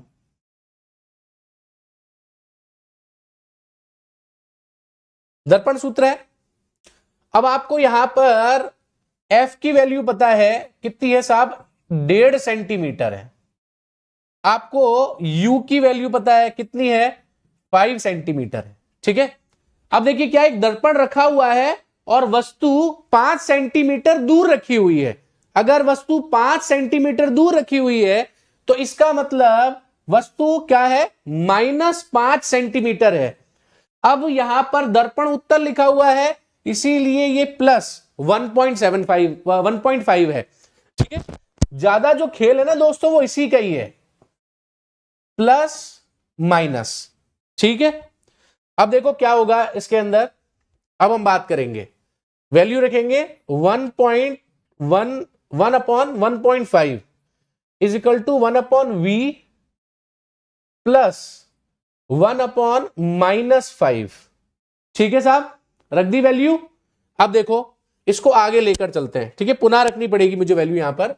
दर्पण सूत्र है। अब आपको यहां पर f की वैल्यू पता है कितनी है साहब, 1.5 सेंटीमीटर है। आपको u की वैल्यू पता है कितनी है, 5 सेंटीमीटर है। ठीक है, अब देखिए क्या एक दर्पण रखा हुआ है और वस्तु 5 सेंटीमीटर दूर रखी हुई है। अगर वस्तु 5 सेंटीमीटर दूर रखी हुई है तो इसका मतलब वस्तु क्या है, -5 सेंटीमीटर है। अब यहां पर दर्पण उत्तल लिखा हुआ है, इसीलिए ये प्लस 1.75 1.5 है। ठीक है, ज्यादा जो खेल है ना दोस्तों वो इसी का ही है, प्लस माइनस। ठीक है, अब देखो क्या होगा इसके अंदर। अब हम बात करेंगे, वैल्यू रखेंगे 1.1 is equal to 1/v plus 1/-5। ठीक है साहब, रख दी वैल्यू। अब देखो इसको आगे लेकर चलते हैं। ठीक है, पुनः रखनी पड़ेगी मुझे वैल्यू यहां पर।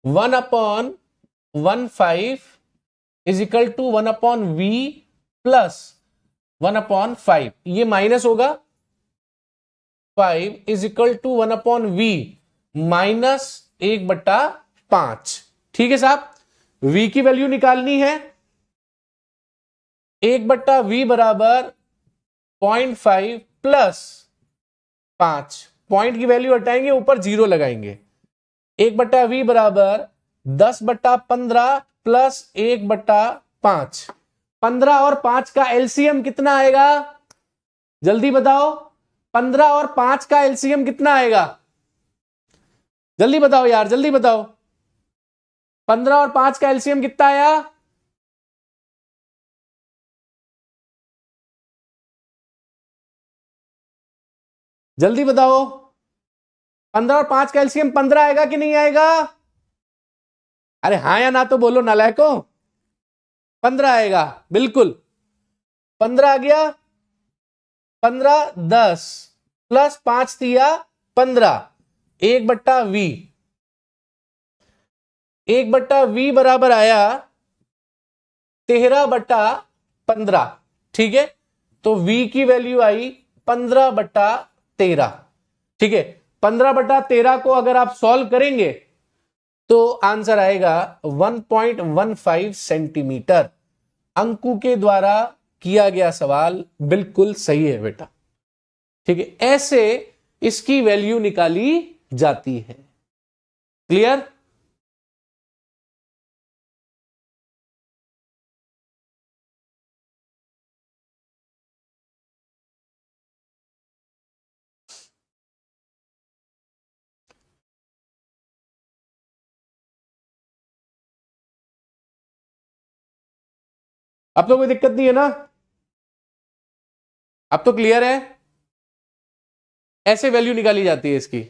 1/15 is equal to 1/v plus 1/5। ये माइनस होगा, 5 is equal to 1/v minus 1/5। ठीक है साहब, v की वैल्यू निकालनी है। 1/v बराबर 0.5 प्लस 5, पॉइंट की वैल्यू हटाएंगे, ऊपर 0 लगाएंगे। 1/v बराबर 10/15 प्लस 1/5। 15 और 5 का एलसीएम कितना आएगा, जल्दी बताओ। 15 और 5 का एलसीएम कितना आएगा, जल्दी बताओ यार, जल्दी बताओ। 15 और 5 का एलसीएम कितना आया, जल्दी बताओ। 15 और 5 का एलसीएम 15 आएगा कि नहीं आएगा? अरे हाँ या ना तो बोलो नालायको। 15 आएगा, बिल्कुल 15 आ गया। 15 10 प्लस 5 दिया 15, 1/v। 1/v बराबर आया 13/15। ठीक है, तो v की वैल्यू आई 15/13। ठीक है, 15/13 को अगर आप सॉल्व करेंगे तो आंसर आएगा 1.15 सेंटीमीटर। अंकु के द्वारा किया गया सवाल बिल्कुल सही है बेटा। ठीक है, ऐसे इसकी वैल्यू निकाली जाती है। क्लियर? अब तो कोई दिक्कत नहीं है ना, अब तो क्लियर है। ऐसे वैल्यू निकाली जाती है इसकी।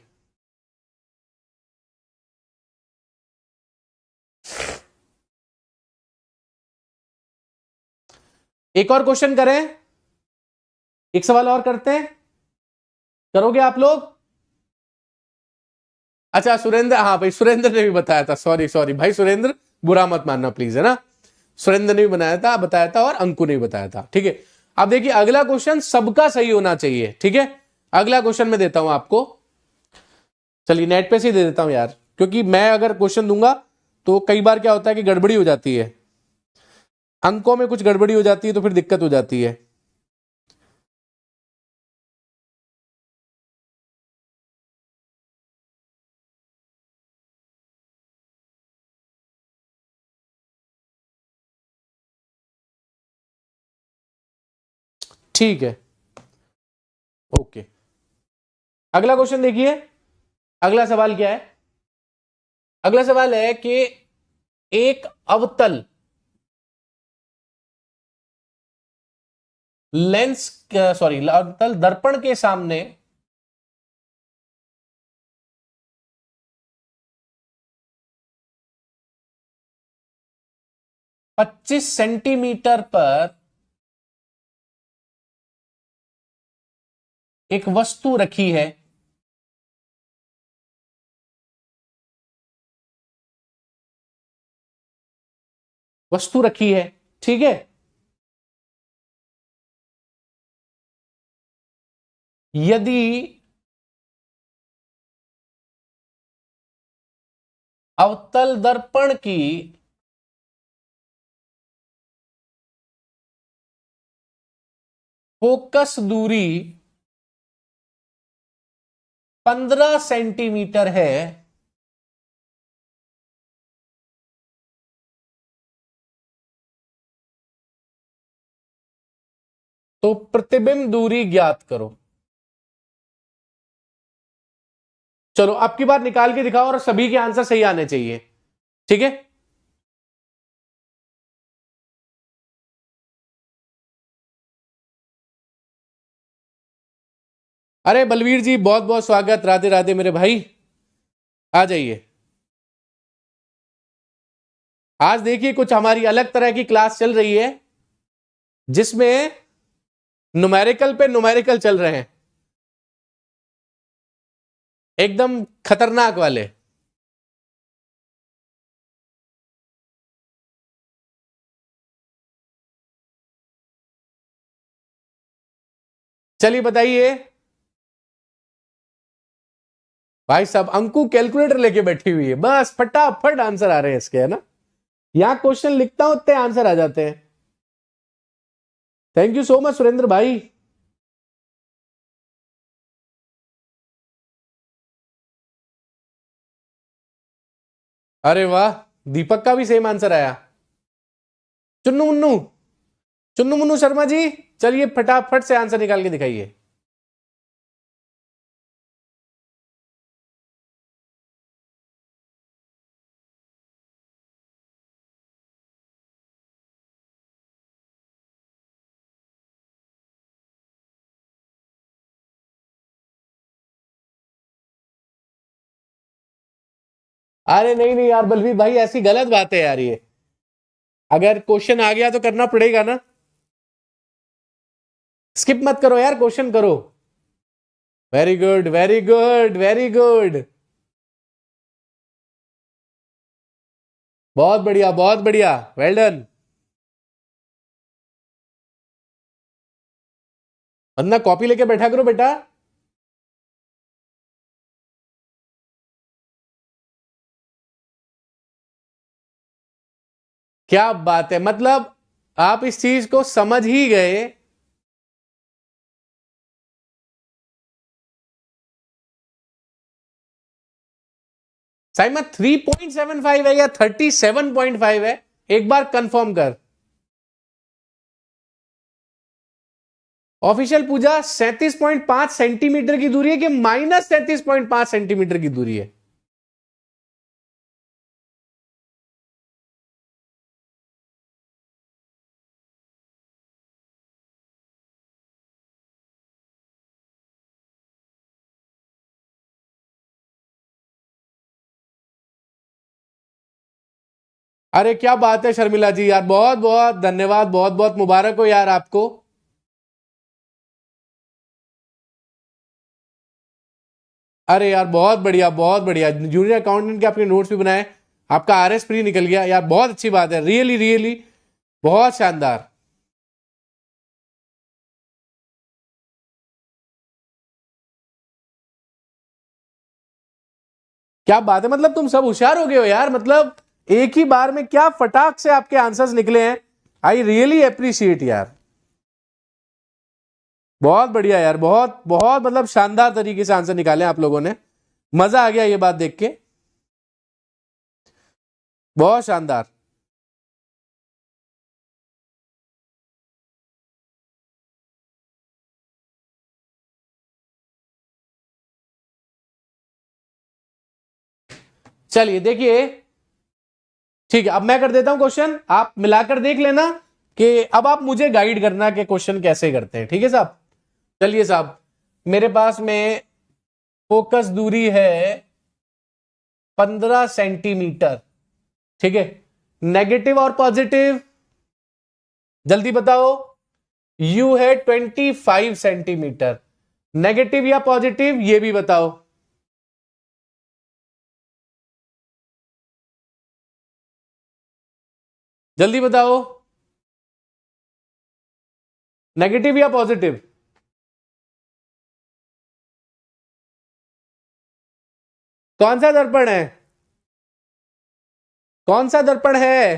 एक और क्वेश्चन करें, एक सवाल और करते हैं, करोगे आप लोग? अच्छा सुरेंद्र, हाँ भाई सुरेंद्र ने भी बताया था, सॉरी सॉरी भाई सुरेंद्र, बुरा मत मानना प्लीज, है ना। सुरेंद्र ने भी बनाया था, बताया था, और अंकु ने भी बताया था। ठीक है, अब देखिए अगला क्वेश्चन सबका सही होना चाहिए। ठीक है, अगला क्वेश्चन मैं देता हूं आपको। चलिए नेट पे से ही दे देता हूं यार, क्योंकि मैं अगर क्वेश्चन दूंगा तो कई बार क्या होता है कि गड़बड़ी हो जाती है, अंकों में कुछ गड़बड़ी हो जाती है तो फिर दिक्कत हो जाती है। ठीक है, ओके। अगला क्वेश्चन देखिए, अगला सवाल क्या है। अगला सवाल है कि एक अवतल लेंस, सॉरी अवतल दर्पण के सामने 25 सेंटीमीटर पर एक वस्तु रखी है। वस्तु रखी है, ठीक है। यदि अवतल दर्पण की फोकस दूरी 15 सेंटीमीटर है, तो प्रतिबिंब दूरी ज्ञात करो। चलो अब की बार निकाल के दिखाओ और सभी के आंसर सही आने चाहिए, ठीक है। अरे बलवीर जी बहुत बहुत स्वागत, राधे राधे मेरे भाई, आ जाइए। आज देखिए कुछ हमारी अलग तरह की क्लास चल रही है जिसमें न्यूमेरिकल पे न्यूमेरिकल चल रहे हैं, एकदम खतरनाक वाले। चलिए बताइए भाई साहब, अंकु कैलकुलेटर लेके बैठी हुई है, बस फटाफट आंसर आ रहे हैं इसके, है ना। यहां क्वेश्चन लिखता हूं उतने आंसर आ जाते हैं। Thank you so much Surendra भाई। अरे वाह, दीपक का भी सेम आंसर आया। चुन्नू मुन्नू, चुन्नू मुन्नू शर्मा जी, चलिए फटाफट से आंसर निकाल के दिखाइए। अरे नहीं नहीं यार बलवीर भाई, ऐसी गलत बात है यार ये। अगर क्वेश्चन आ गया तो करना पड़ेगा ना, स्किप मत करो यार, क्वेश्चन करो। Very good very good very good, बहुत बढ़िया बहुत बढ़िया, वेल डन। वरना कॉपी लेके बैठा करो बेटा। क्या बात है, मतलब आप इस चीज को समझ ही गए। साइमा 3.75 है या 37.5 है, एक बार कंफर्म कर। ऑफिशियल पूजा 37.5 सेंटीमीटर की दूरी है कि -37.5 सेंटीमीटर की दूरी है? अरे क्या बात है शर्मिला जी, यार बहुत बहुत धन्यवाद, बहुत बहुत मुबारक हो यार आपको। अरे यार बहुत बढ़िया बहुत बढ़िया, जूनियर अकाउंटेंट के आपने नोट्स भी बनाए, आपका आरएस प्री निकल गया यार, बहुत अच्छी बात है, रियली रियली बहुत शानदार। क्या बात है, मतलब तुम सब होशियार हो गए हो यार, मतलब एक ही बार में क्या फटाक से आपके आंसर्स निकले हैं। आई रियली अप्रिशिएट यार, बहुत बढ़िया यार, बहुत बहुत मतलब शानदार तरीके से आंसर निकाले आप लोगों ने, मजा आ गया ये बात देख के, बहुत शानदार। चलिए देखिए, ठीक है अब मैं कर देता हूं क्वेश्चन, आप मिलाकर देख लेना कि अब आप मुझे गाइड करना कि क्वेश्चन कैसे करते हैं, ठीक है साहब। चलिए साहब, मेरे पास में फोकस दूरी है 15 सेंटीमीटर, ठीक है। नेगेटिव और पॉजिटिव जल्दी बताओ। यू है 25 सेंटीमीटर, नेगेटिव या पॉजिटिव ये भी बताओ। जल्दी बताओ, नेगेटिव या पॉजिटिव? कौन सा दर्पण है, कौन सा दर्पण है?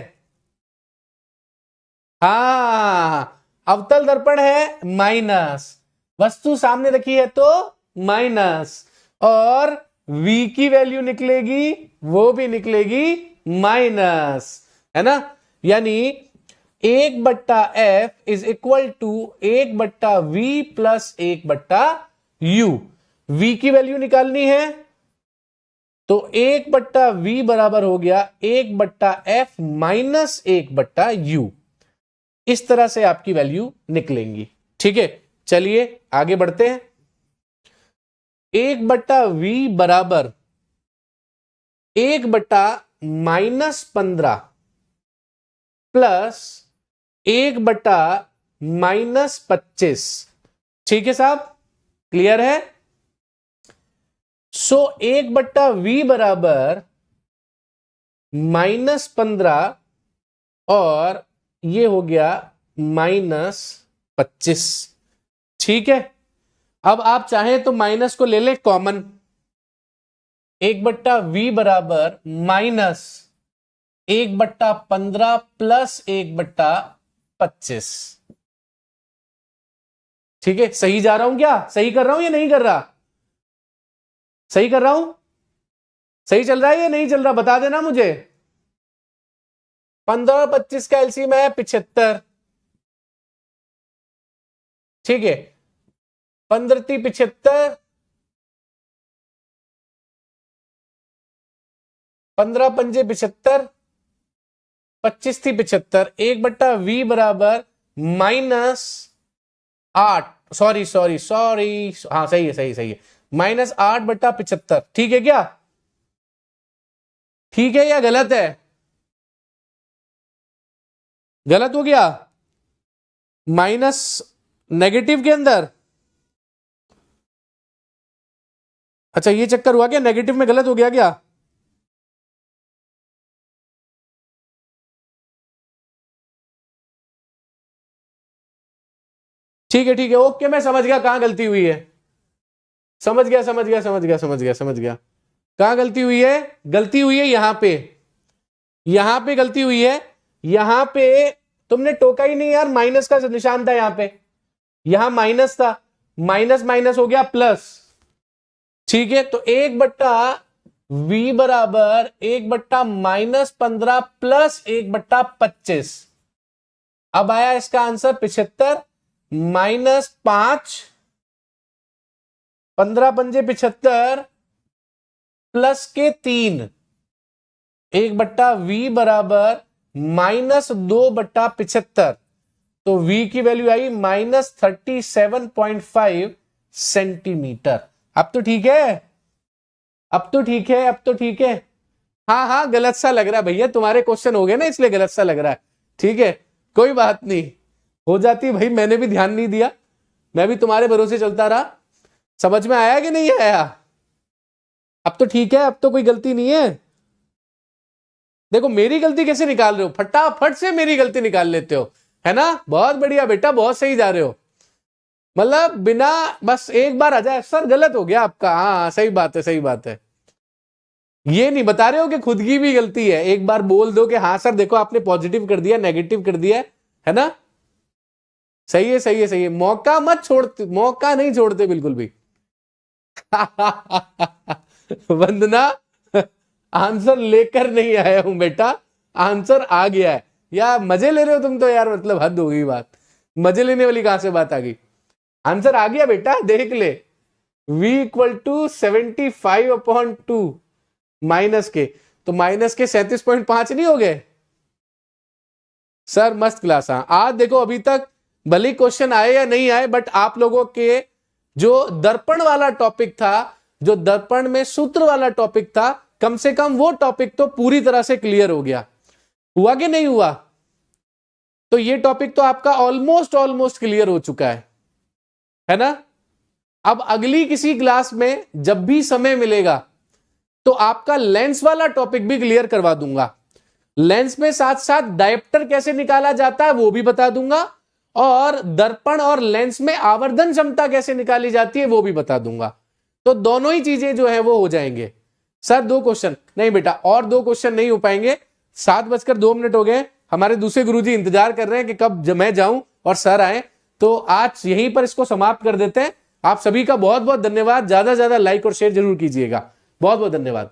हाँ, अवतल दर्पण है माइनस, वस्तु सामने रखी है तो माइनस, और v की वैल्यू निकलेगी वो भी निकलेगी माइनस, है ना। यानी 1/f is equal to 1/v plus 1/u। v की वैल्यू निकालनी है तो 1/v बराबर हो गया 1/f माइनस 1/u। इस तरह से आपकी वैल्यू निकलेंगी। ठीक है, चलिए आगे बढ़ते हैं। 1/v बराबर 1/-15 प्लस 1/-25। ठीक है साहब, क्लियर है? सो 1/v बराबर -15 और ये हो गया -25। ठीक है, अब आप चाहें तो माइनस को ले लें कॉमन। 1/v बराबर -1/15 प्लस 1/25। ठीक है, सही जा रहा हूं क्या? सही कर रहा हूं या नहीं कर रहा? सही कर रहा हूं? सही चल रहा है या नहीं चल रहा? बता देना मुझे। 15 और 25 का एलसीएम है 75। ठीक है, 15 × 75, 15 × 5 = 75, 25 थी 75। 1/v बराबर -8, सॉरी, हाँ सही है, सही है, -8/75। ठीक है क्या? ठीक है या गलत है? गलत हो गया? माइनस नेगेटिव के अंदर। अच्छा ये चक्कर हुआ क्या? नेगेटिव में गलत हो गया क्या? ठीक है, ओके, मैं समझ गया कहां गलती हुई है। समझ गया। कहां गलती हुई है? गलती हुई है यहां पे गलती हुई है। यहां पे तुमने टोका ही नहीं यार, माइनस का निशान था यहां पे, यहां माइनस था, माइनस माइनस हो गया प्लस। ठीक है, तो 1/v बराबर 1/-15 प्लस 1/25। अब आया इसका आंसर 75 -5, 15 × 5 = 75 प्लस के 3। 1/v बराबर -2/75। तो v की वैल्यू आई -37.5 सेंटीमीटर। अब तो ठीक है। हाँ, गलत सा लग रहा है भैया, तुम्हारे क्वेश्चन हो गए ना इसलिए गलत सा लग रहा है। ठीक है, कोई बात नहीं, हो जाती भाई, मैंने भी ध्यान नहीं दिया, मैं भी तुम्हारे भरोसे चलता रहा। समझ में आया कि नहीं आया? अब तो ठीक है, अब तो कोई गलती नहीं है। देखो मेरी गलती कैसे निकाल रहे हो, फटाफट से मेरी गलती निकाल लेते हो, है ना? बहुत बढ़िया बेटा, बहुत सही जा रहे हो। मतलब बिना, बस एक बार आ जाए सर गलत हो गया आपका, हाँ सही बात है। ये नहीं बता रहे हो कि खुद की भी गलती है, एक बार बोल दो कि हाँ सर देखो आपने पॉजिटिव कर दिया, नेगेटिव कर दिया, है ना? सही है। मौका मत छोड़ते, मौका नहीं छोड़ते बिल्कुल भी। वंदना, आंसर लेकर नहीं आया हूं बेटा, आंसर आ गया है। यार मजे ले रहे हो तुम तो यार, मतलब हद हो गई बात, मजे लेने वाली कहां से बात आ गई? आंसर आ गया बेटा, देख ले। v = 75/2 माइनस के, तो माइनस के 37.5 नहीं हो गए? सर मस्त क्लास। हाँ आज देखो, अभी तक भले क्वेश्चन आए या नहीं आए, बट आप लोगों के जो दर्पण वाला टॉपिक था, जो दर्पण में सूत्र वाला टॉपिक था, कम से कम वो टॉपिक तो पूरी तरह से क्लियर हो गया। हुआ कि नहीं हुआ? तो ये टॉपिक तो आपका ऑलमोस्ट क्लियर हो चुका है ना? अब अगली किसी क्लास में जब भी समय मिलेगा तो आपका लेंस वाला टॉपिक भी क्लियर करवा दूंगा। लेंस में साथ साथ डायप्टर कैसे निकाला जाता है वो भी बता दूंगा, और दर्पण और लेंस में आवर्धन क्षमता कैसे निकाली जाती है वो भी बता दूंगा। तो दोनों ही चीजें जो है वो हो जाएंगे। सर 2 क्वेश्चन नहीं बेटा, और 2 क्वेश्चन नहीं हो पाएंगे। 7:02 हो गए, हमारे दूसरे गुरुजी इंतजार कर रहे हैं कि कब मैं जाऊं और सर आए। तो आज यहीं पर इसको समाप्त कर देते हैं। आप सभी का बहुत बहुत धन्यवाद। ज्यादा से ज्यादा लाइक और शेयर जरूर कीजिएगा। बहुत बहुत धन्यवाद।